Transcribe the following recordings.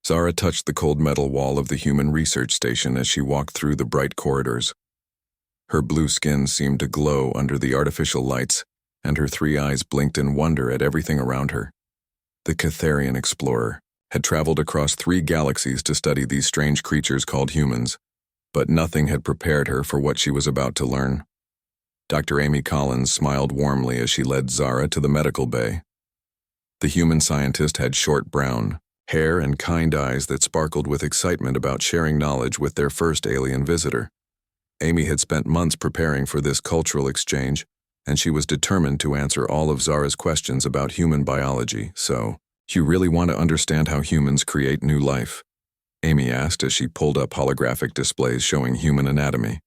Zara touched the cold metal wall of the human research station as she walked through the bright corridors. Her blue skin seemed to glow under the artificial lights, and her three eyes blinked in wonder at everything around her. The Catharian explorer had traveled across 3 galaxies to study these strange creatures called humans, but nothing had prepared her for what she was about to learn. Dr. Amy Collins smiled warmly as she led Zara to the medical bay. The human scientist had short brown hair and kind eyes that sparkled with excitement about sharing knowledge with their first alien visitor. Amy had spent months preparing for this cultural exchange, and she was determined to answer all of Zara's questions about human biology. "So, you really want to understand how humans create new life?" Amy asked as she pulled up holographic displays showing human anatomy.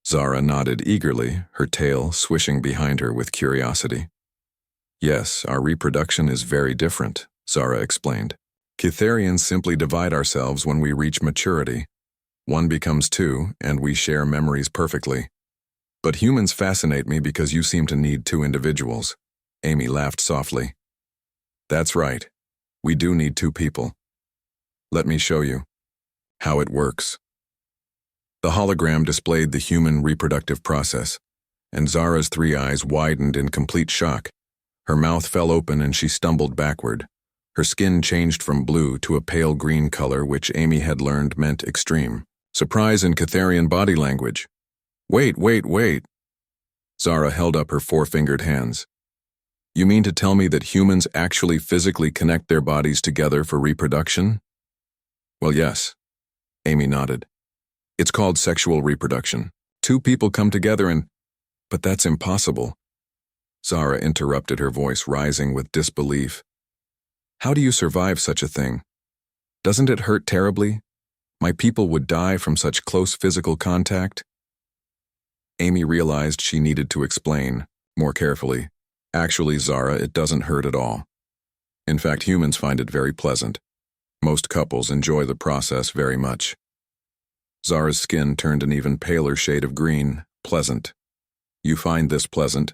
Zara nodded eagerly, her tail swishing behind her with curiosity. "Yes, our reproduction is very different," Zara explained. "Catharians simply divide ourselves when we reach maturity. 1 becomes 2, and we share memories perfectly. But humans fascinate me because you seem to need 2 individuals." Amy laughed softly. "That's right. We do need 2 people. Let me show you how it works." The hologram displayed the human reproductive process, and Zara's 3 eyes widened in complete shock. Her mouth fell open and she stumbled backward. Her skin changed from blue to a pale green color, which Amy had learned meant extreme surprise in Catharian body language. Wait. Zara held up her 4-fingered hands. "You mean to tell me that humans actually physically connect their bodies together for reproduction?" "Well, yes." Amy nodded. "It's called sexual reproduction. 2 people come together and—" "But that's impossible." Zara interrupted, her voice rising with disbelief. "How do you survive such a thing? Doesn't it hurt terribly? My people would die from such close physical contact." Amy realized she needed to explain more carefully. "Actually, Zara, it doesn't hurt at all. In fact, humans find it very pleasant. Most couples enjoy the process very much." Zara's skin turned an even paler shade of green. "Pleasant. You find this pleasant,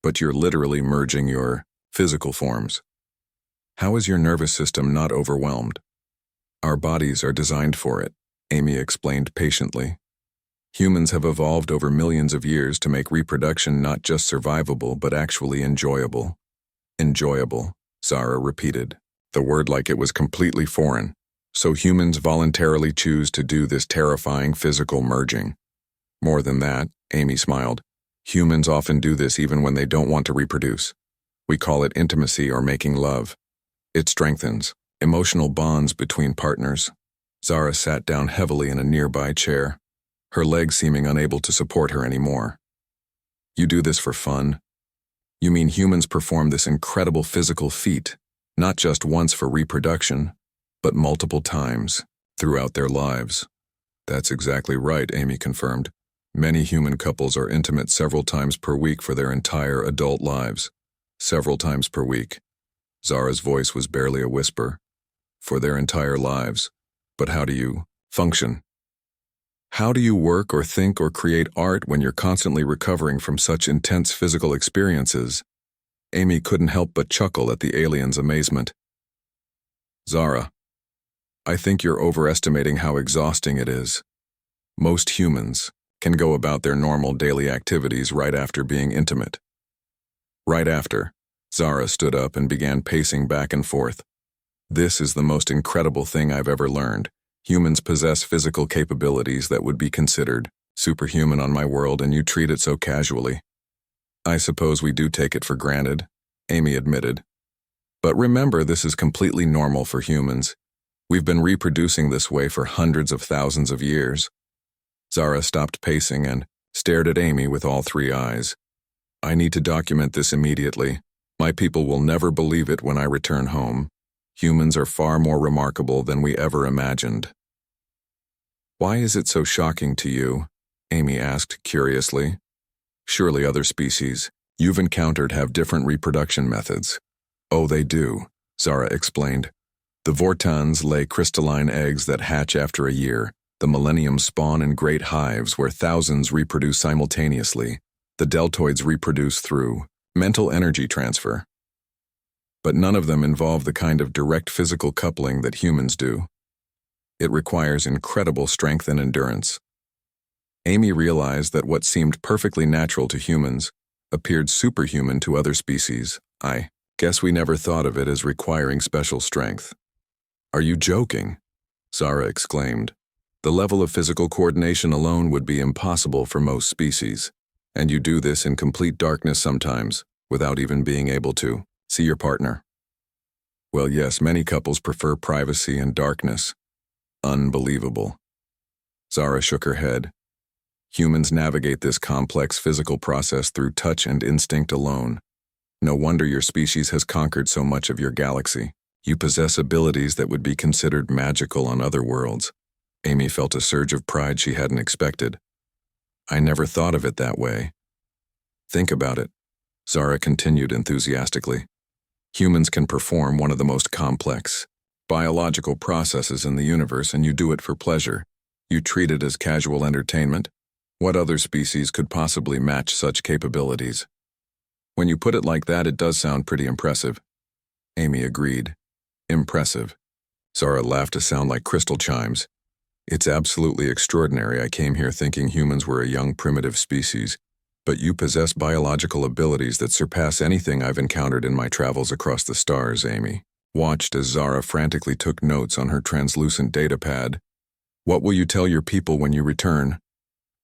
but you're literally merging your physical forms. How is your nervous system not overwhelmed?" "Our bodies are designed for it," Amy explained patiently. "Humans have evolved over millions of years to make reproduction not just survivable but actually enjoyable." "Enjoyable," Zara repeated, the word like it was completely foreign. "So humans voluntarily choose to do this terrifying physical merging." "More than that," Amy smiled. "Humans often do this even when they don't want to reproduce. We call it intimacy or making love. It strengthens emotional bonds between partners." Zara sat down heavily in a nearby chair, her legs seeming unable to support her anymore. "You do this for fun? You mean humans perform this incredible physical feat, not just once for reproduction, but multiple times throughout their lives?" "That's exactly right," Amy confirmed. "Many human couples are intimate several times per week for their entire adult lives." "Several times per week." Zara's voice was barely a whisper. "For their entire lives. But how do you function? How do you work or think or create art when you're constantly recovering from such intense physical experiences?" Amy couldn't help but chuckle at the alien's amazement. "Zara, I think you're overestimating how exhausting it is. Most humans can go about their normal daily activities right after being intimate." "Right after." Zara stood up and began pacing back and forth. "This is the most incredible thing I've ever learned. Humans possess physical capabilities that would be considered superhuman on my world, and you treat it so casually." "I suppose we do take it for granted," Amy admitted. "But remember, this is completely normal for humans. We've been reproducing this way for hundreds of thousands of years." Zara stopped pacing and stared at Amy with all 3 eyes. "I need to document this immediately. My people will never believe it when I return home. Humans are far more remarkable than we ever imagined." "Why is it so shocking to you?" Amy asked curiously. "Surely other species you've encountered have different reproduction methods." "Oh, they do," Zara explained. "The Vortans lay crystalline eggs that hatch after a year. The millenniums spawn in great hives where thousands reproduce simultaneously. The deltoids reproduce through mental energy transfer. But none of them involve the kind of direct physical coupling that humans do." It requires incredible strength and endurance. Amy realized that what seemed perfectly natural to humans appeared superhuman to other species. I guess we never thought of it as requiring special strength. Are you joking? Zara exclaimed. The level of physical coordination alone would be impossible for most species. And you do this in complete darkness sometimes, without even being able to see your partner. Well, yes, many couples prefer privacy and darkness. Unbelievable. Zara shook her head. Humans navigate this complex physical process through touch and instinct alone. No wonder your species has conquered so much of your galaxy. You possess abilities that would be considered magical on other worlds. Amy felt a surge of pride she hadn't expected. I never thought of it that way. Think about it, Zara continued enthusiastically. Humans can perform one of the most complex biological processes in the universe, and you do it for pleasure. You treat it as casual entertainment. What other species could possibly match such capabilities? When you put it like that, it does sound pretty impressive. Amy agreed. Impressive. Zara laughed to sound like crystal chimes. It's absolutely extraordinary. I came here thinking humans were a young primitive species, but you possess biological abilities that surpass anything I've encountered in my travels across the stars, Amy. Watched as Zara frantically took notes on her translucent datapad. What will you tell your people when you return?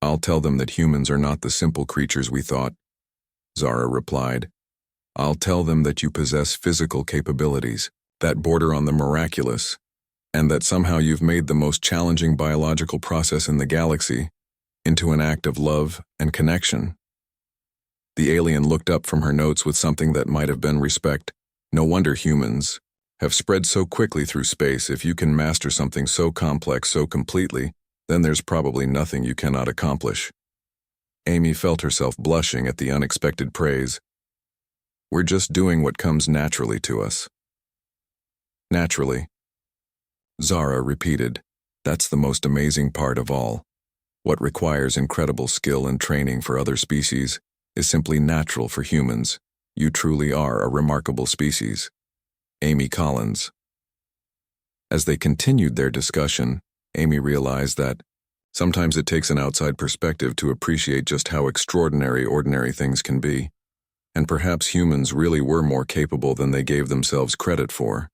I'll tell them that humans are not the simple creatures we thought, Zara replied. I'll tell them that you possess physical capabilities that border on the miraculous, and that somehow you've made the most challenging biological process in the galaxy into an act of love and connection. The alien looked up from her notes with something that might have been respect. No wonder humans have spread so quickly through space. If you can master something so complex so completely, then there's probably nothing you cannot accomplish. Amy felt herself blushing at the unexpected praise. We're just doing what comes naturally to us. Naturally. Zara repeated. That's the most amazing part of all. What requires incredible skill and training for other species is simply natural for humans. You truly are a remarkable species. Amy Collins. As they continued their discussion, Amy realized that sometimes it takes an outside perspective to appreciate just how extraordinary ordinary things can be, and perhaps humans really were more capable than they gave themselves credit for.